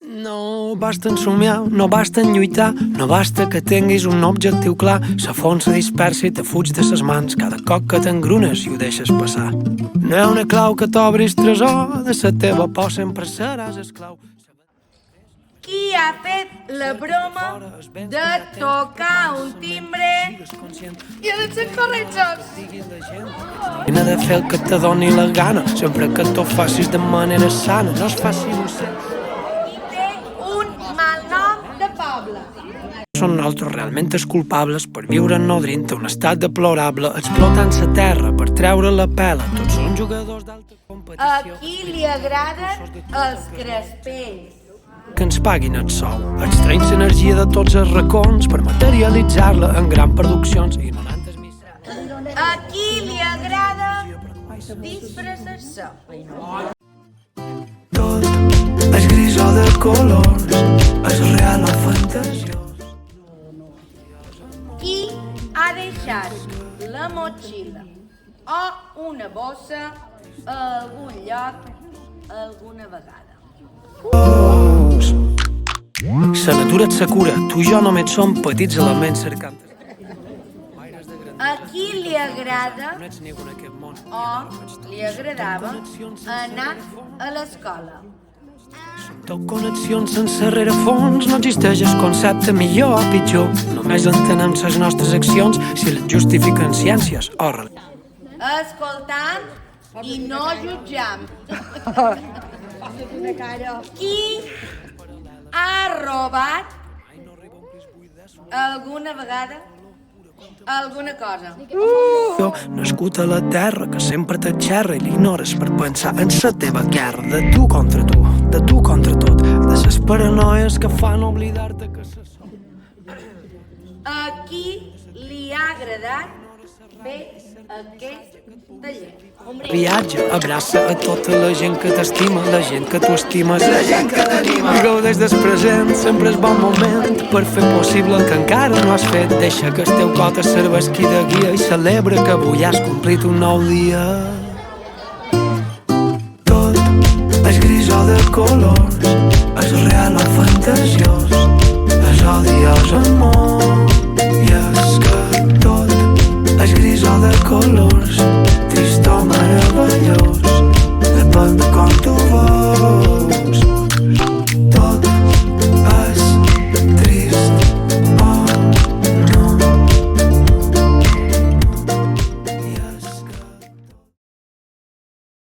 No basta en somiar, no basta en lluitar, no basta que tinguis un objectiu clar. La font se dispersa i te fuig de ses mans cada cop que t'engrunes i ho deixes passar. No hi ha una clau que t'obris tresor, de la teva por sempre seràs esclau. Qui ha fet la broma de tocar un timbre i de ser corretjos? I n'ha de fer el que te doni la gana, sempre que t'ho facis de manera sana. No és fàcil, ho sé. I té un mal nom de poble. Són nosaltres realment els culpables per viure nodrint un estat deplorable, explotant la terra per treure la pela. Tots són jugadors d'alta A competició. qui li agraden els crespells? Que ens paguin el sou, extraïm l'energia de tots els racons per materialitzar-la en grans produccions i 90 misses. A qui li agrada disfressar-se? Tot és gris o de colors, és real o fantasiós. Qui ha deixat la motxilla o una bossa a algun lloc alguna vegada? La natura et s'acura, tu i jo només som petits elements cercant. A qui li agrada No ets ningú en aquest món. o li agradava anar a l'escola? Tot connexions sense rerefons, no existeix el concepte millor o pitjor. Només entenem les nostres accions si les justifiquen ciències o religió. Escoltant i no jutjant. Qui ha robat alguna vegada alguna cosa? Jo, nascut a la terra, que sempre t'atxerra i l'ignores per pensar en la teva guerra. De tu, de tu contra tot, de les paranoies que fan oblidar-te que se sol. A qui li ha agradat fer aquest taller? Viatge, abraça a tota la gent que t'estima, la gent que tu estimes, la gent que t'anima. I gaudeix del present, sempre és bon moment per fer possible el que encara no has fet. Deixa que el teu cor et serveixi de guia i celebra que avui has complit un nou dia. Tot és gris o de colors, és real o fantasia.